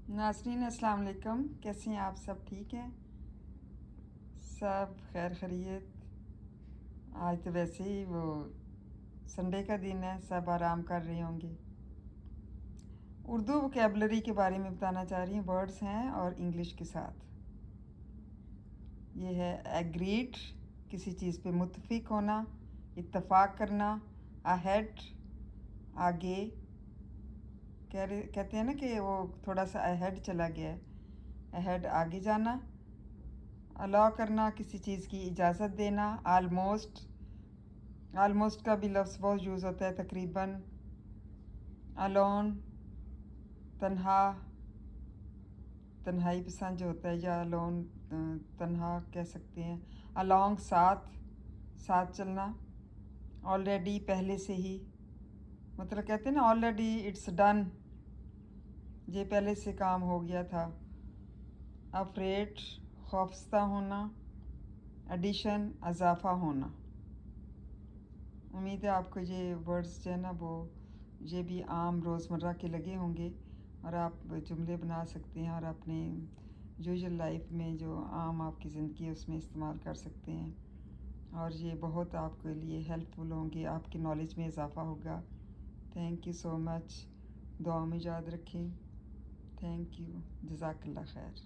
नाज़रीन अस्सलाम वालेकुम। कैसे हैं आप? सब ठीक हैं? सब खैर खैरियत। आज तो वैसे ही वो संडे का दिन है, सब आराम कर रहे होंगे। उर्दू वोकेबलरी के बारे में बताना चाह रही हूँ। वर्ड्स हैं और इंग्लिश के साथ। ये है एग्रीड, किसी चीज़ पे मुत्तफिक होना, इत्तफाक करना। अहेड, आगे। कहते हैं ना कि वो थोड़ा सा अहेड चला गया है। अहेड, आगे जाना। अलाउ करना, किसी चीज़ की इजाज़त देना। आलमोस्ट, आलमोस्ट का भी लफ्ज़ बहुत यूज़ होता है, तकरीबन। अलोन, तन्हा, तन्हाई पसंद जो होता है, या अलोन तन्हा कह सकते हैं। अलोंग, साथ, साथ चलना। ऑलरेडी, पहले से ही, मतलब कहते हैं ना ऑलरेडी इट्स डन, ये पहले से काम हो गया था। अफ्रेड, खौफजदा होना। एडिशन, इजाफा होना। उम्मीद है आपको ये वर्ड्स जो है ना वो ये भी आम रोज़मर्रा के लगे होंगे और आप जुमले बना सकते हैं और अपने यूजुअल लाइफ में जो आम आपकी ज़िंदगी है उसमें इस्तेमाल कर सकते हैं और ये बहुत आपके लिए हेल्पफुल होंगे, आपकी नॉलेज में इजाफ़ा होगा। Thank you so much. दुआ में याद रखें। Thank you. जज़ाकल्लाह खैर।